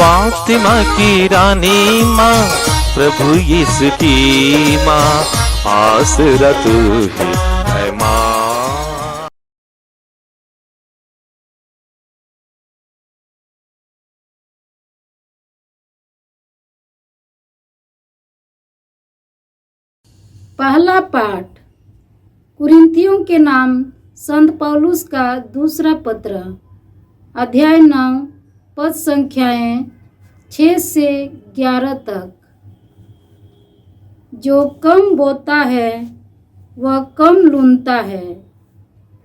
फातिमा की रानी माँ, प्रभु यीशु की माँ, आसरा तू ही है माँ। पहला पाठ कुरिन्थियों के नाम संत पौलुस का दूसरा पत्र, अध्याय 9, पद संख्याएं 6 से 11 तक। जो कम बोता है वह कम लूनता है,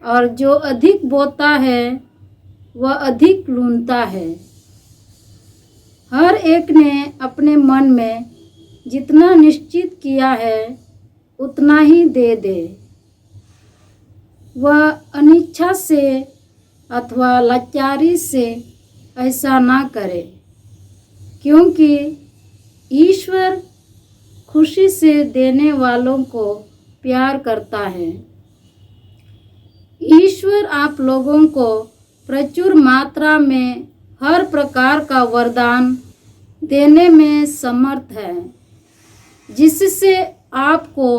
और जो अधिक बोता है वह अधिक लूनता है। हर एक ने अपने मन में जितना निश्चित किया है उतना ही दे दे। वह अनिच्छा से अथवा लाचारी से ऐसा ना करे, क्योंकि ईश्वर खुशी से देने वालों को प्यार करता है। ईश्वर आप लोगों को प्रचुर मात्रा में हर प्रकार का वरदान देने में समर्थ है, जिससे आपको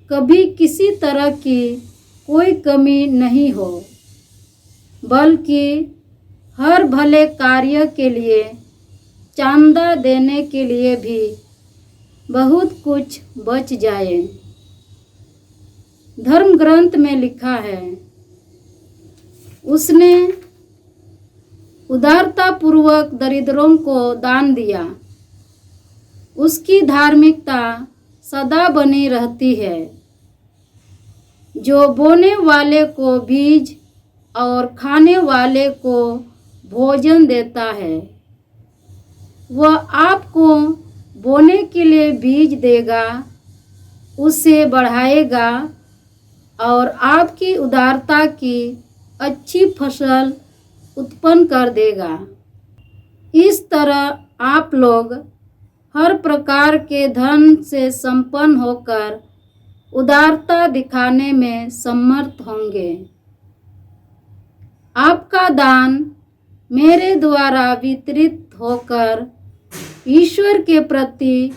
कभी किसी तरह की कोई कमी नहीं हो, बल्कि हर भले कार्य के लिए चांदा देने के लिए भी बहुत कुछ बच जाए। धर्म ग्रंथ में लिखा है, उसने उदारता पूर्वक दरिद्रों को दान दिया। उसकी धार्मिकता सदा बनी रहती है। जो बोने वाले को बीज और खाने वाले को भोजन देता है, वह आपको बोने के लिए बीज देगा, उसे बढ़ाएगा और आपकी उदारता की अच्छी फसल उत्पन्न कर देगा। इस तरह आप लोग हर प्रकार के धन से संपन्न होकर उदारता दिखाने में समर्थ होंगे। आपका दान मेरे द्वारा वितरित होकर ईश्वर के प्रति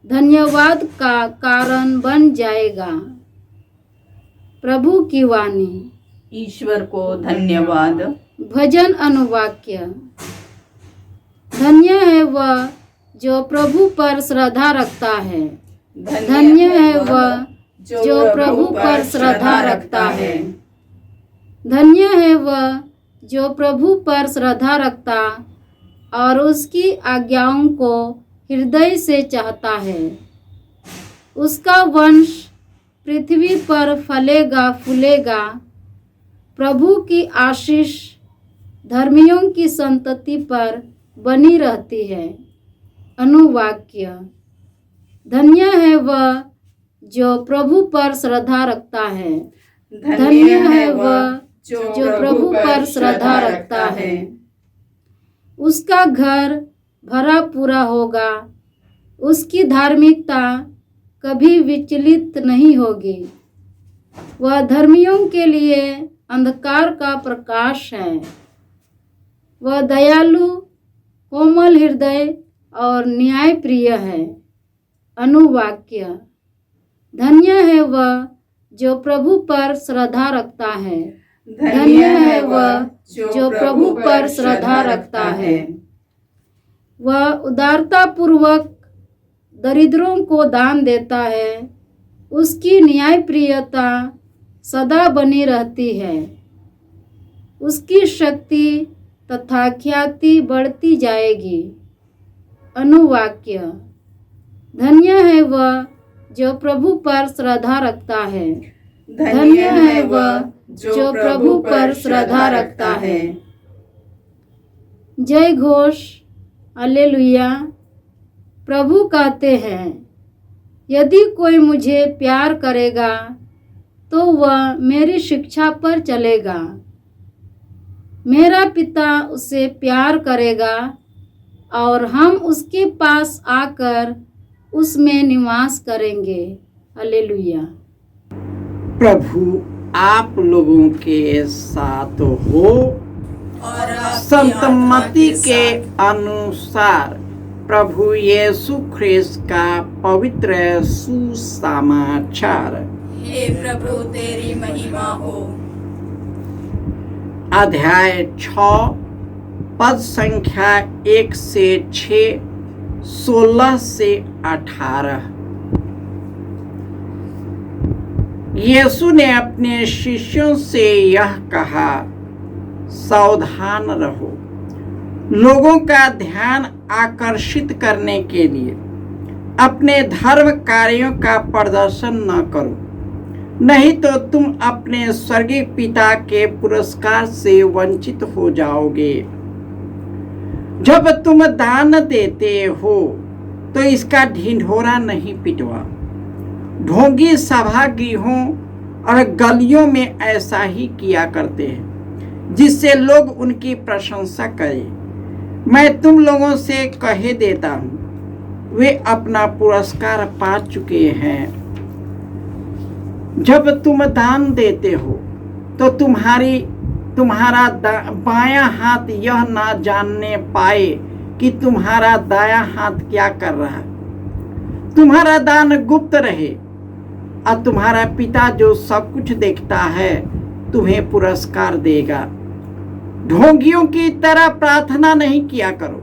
धन्यवाद का कारण बन जाएगा। प्रभु की वाणी। ईश्वर को धन्यवाद। भजन अनुवाक्य। धन्य है वह जो प्रभु पर श्रद्धा रखता है। धन्य है वह जो प्रभु पर श्रद्धा रखता है। धन्य है वह जो प्रभु पर श्रद्धा रखता और उसकी आज्ञाओं को हृदय से चाहता है। उसका वंश पृथ्वी पर फलेगा फूलेगा। प्रभु की आशीष धर्मियों की संतति पर बनी रहती है। अनुवाक्य। धन्य है वह जो प्रभु पर श्रद्धा रखता है। धन्य है वह जो प्रभु पर श्रद्धा रखता है। उसका घर भरा पूरा होगा। उसकी धार्मिकता कभी विचलित नहीं होगी। वह धर्मियों के लिए अंधकार का प्रकाश है। वह दयालु, कोमल हृदय और न्याय प्रिय है। अनुवाक्य। धन्य है वह जो प्रभु पर श्रद्धा रखता है। धन्य है वह जो प्रभु पर श्रद्धा रखता है। वह उदारता पूर्वक दरिद्रों को दान देता है। उसकी न्याय प्रियता सदा बनी रहती है। उसकी शक्ति तथा ख्याति बढ़ती जाएगी। अनुवाक्य। धन्य है वह जो प्रभु पर श्रद्धा रखता है। धन्य है वह जो प्रभु पर श्रद्धा रखता है। जय घोष। हालेलुया। प्रभु कहते हैं, यदि कोई मुझे प्यार करेगा तो वह मेरी शिक्षा पर चलेगा। मेरा पिता उसे प्यार करेगा और हम उसके पास आकर उसमें निवास करेंगे। हालेलुया। प्रभु आप लोगों के साथ हो। और आपकी संत आत्मा मत्ती के साथ अनुसार प्रभु यीशु ख्रिस्त का पवित्र सुसमाचार। हे प्रभु तेरी महिमा हो। अध्याय 6 पद संख्या 1 से 6, 16 से 18। यीशु ने अपने शिष्यों से यह कहा, सावधान रहो। लोगों का ध्यान आकर्षित करने के लिए अपने धर्म कार्यों का प्रदर्शन न करो, नहीं तो तुम अपने स्वर्गीय पिता के पुरस्कार से वंचित हो जाओगे। जब तुम दान देते हो तो इसका ढिंढोरा नहीं पिटवा। ढोंगी सभागृहों और गलियों में ऐसा ही किया करते हैं, जिससे लोग उनकी प्रशंसा करें। मैं तुम लोगों से कहे देता हूँ, वे अपना पुरस्कार पा चुके हैं। जब तुम दान देते हो तो तुम्हारा बायां हाथ यह ना जानने पाए कि तुम्हारा दायां हाथ क्या कर रहा है। तुम्हारा दान गुप्त रहे और तुम्हारा पिता जो सब कुछ देखता है तुम्हें पुरस्कार देगा। ढोंगियों की तरह प्रार्थना नहीं किया करो।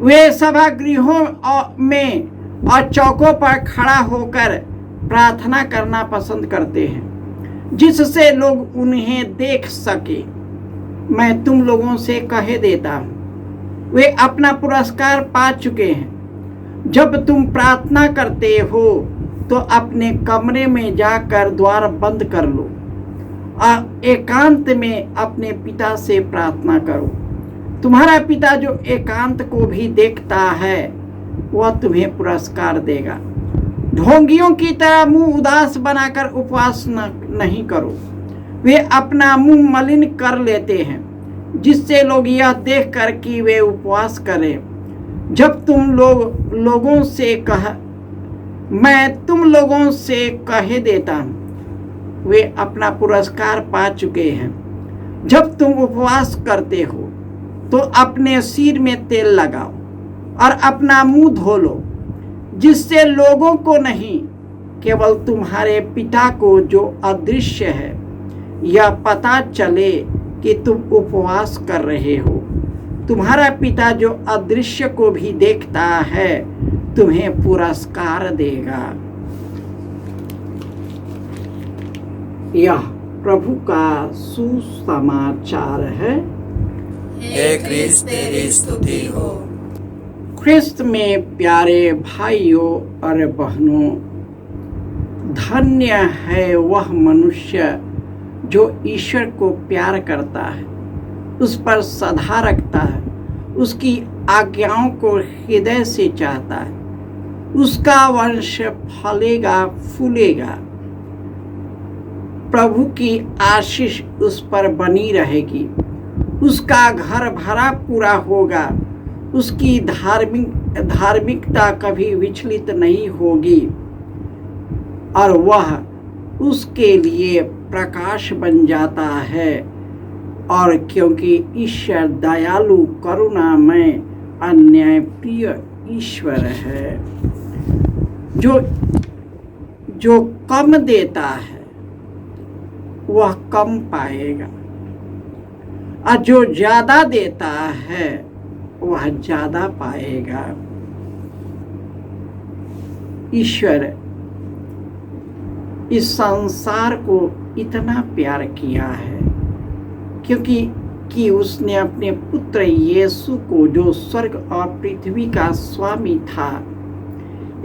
वे सभागृहों में और चौकों पर खड़ा होकर प्रार्थना करना पसंद करते हैं, जिससे लोग उन्हें देख सके। मैं तुम लोगों से कहे देता हूँ, वे अपना पुरस्कार पा चुके हैं। जब तुम प्रार्थना करते हो तो अपने कमरे में जाकर द्वार बंद कर लो और एकांत में अपने पिता से प्रार्थना करो। तुम्हारा पिता जो एकांत को भी देखता है वह तुम्हें पुरस्कार देगा। ढोंगियों की तरह मुंह उदास बनाकर उपवास नहीं करो। वे अपना मुंह मलिन कर लेते हैं, जिससे लोग यह देखकर कि वे उपवास करें। जब मैं तुम लोगों से कहे देता हूँ, वे अपना पुरस्कार पा चुके हैं। जब तुम उपवास करते हो तो अपने सिर में तेल लगाओ और अपना मुंह धो लो, जिससे लोगों को नहीं, केवल तुम्हारे पिता को जो अदृश्य है यह पता चले कि तुम उपवास कर रहे हो। तुम्हारा पिता जो अदृश्य को भी देखता है तुम्हें पुरस्कार देगा। यह प्रभु का सुसमाचार है। हे क्रिस्त तेरी स्तुति हो। ख्रिस्त में प्यारे भाइयों और बहनों, धन्य है वह मनुष्य जो ईश्वर को प्यार करता है, उस पर श्रद्धा रखता है, उसकी आज्ञाओं को हृदय से चाहता है। उसका वंश फलेगा फूलेगा। प्रभु की आशीष उस पर बनी रहेगी। उसका घर भरा पूरा होगा। उसकी धार्मिकता कभी विचलित नहीं होगी और वह उसके लिए प्रकाश बन जाता है। और क्योंकि ईश्वर दयालु, करुणामय, अन्यायप्रिय ईश्वर है, जो कम देता है वह कम पाएगा और जो ज्यादा देता है वह ज्यादा पाएगा। ईश्वर इस संसार को इतना प्यार किया है क्योंकि उसने अपने पुत्र यीशु को, जो स्वर्ग और पृथ्वी का स्वामी था,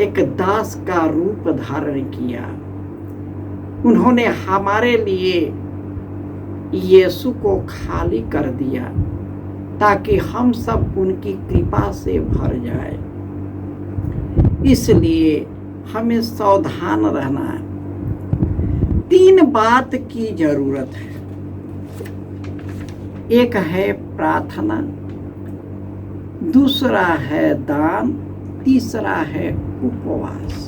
एक दास का रूप धारण किया। उन्होंने हमारे लिए यीशु को खाली कर दिया ताकि हम सब उनकी कृपा से भर जाए। इसलिए हमें सावधान रहना है। 3 बात की जरूरत है। एक है प्रार्थना, दूसरा है दान, तीसरा है उपवास।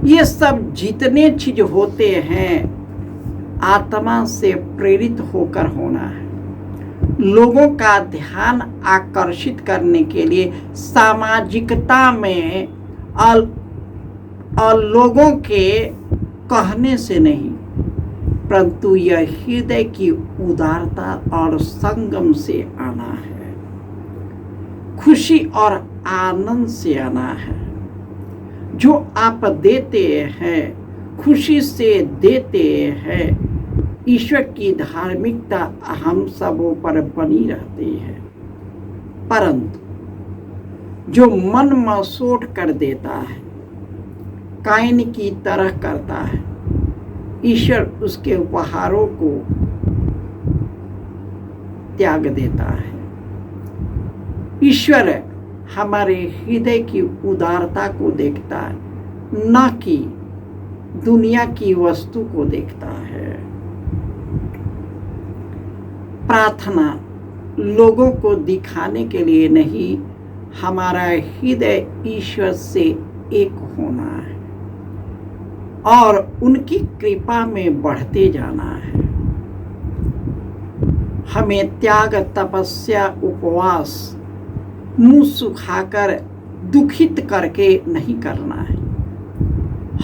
ये सब जितने चीज होते हैं आत्मा से प्रेरित होकर होना है। लोगों का ध्यान आकर्षित करने के लिए सामाजिकता में और लोगों के कहने से नहीं, परंतु यह हृदय की उदारता और संगम से आना है, खुशी और आनंद से आना है। जो आप देते हैं, खुशी से देते हैं, ईश्वर की धार्मिकता हम सबों पर बनी रहती है। परंतु जो मन मसोट कर देता है, काइन की तरह करता है, ईश्वर उसके उपहारों को त्याग देता है। ईश्वर हमारे हृदय की उदारता को देखता है, न कि दुनिया की वस्तु को देखता है। प्रार्थना लोगों को दिखाने के लिए नहीं, हमारा हृदय ईश्वर से एक होना है और उनकी कृपा में बढ़ते जाना है। हमें त्याग, तपस्या, उपवास, मुंह सुखाकर, दुखित करके नहीं करना है।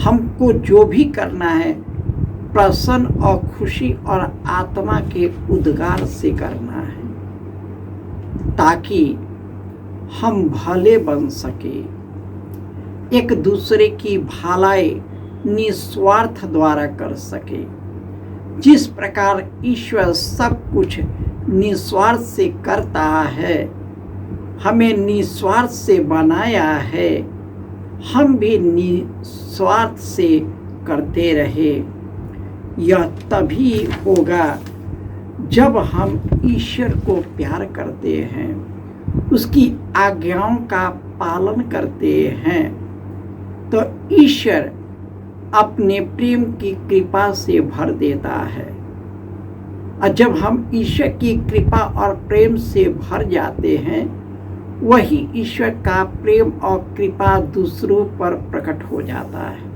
हमको जो भी करना है प्रसन्न और खुशी और आत्मा के उद्गार से करना है, ताकि हम भले बन सके, एक दूसरे की भलाई निस्वार्थ द्वारा कर सके। जिस प्रकार ईश्वर सब कुछ निस्वार्थ से करता है, हमें निस्वार्थ से बनाया है, हम भी निस्वार्थ से करते रहे। यह तभी होगा जब हम ईश्वर को प्यार करते हैं, उसकी आज्ञाओं का पालन करते हैं, तो ईश्वर अपने प्रेम की कृपा से भर देता है। और जब हम ईश्वर की कृपा और प्रेम से भर जाते हैं, वही ईश्वर का प्रेम और कृपा दूसरों पर प्रकट हो जाता है।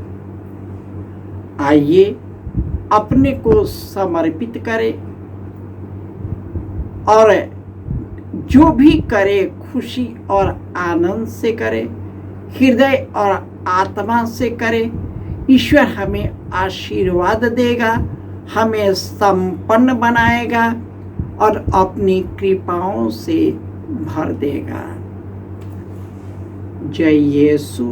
आइए अपने को समर्पित करें और जो भी करे खुशी और आनंद से करे, हृदय और आत्मा से करे। ईश्वर हमें आशीर्वाद देगा, हमें संपन्न बनाएगा और अपनी कृपाओं से भर देगा। जय यीशु।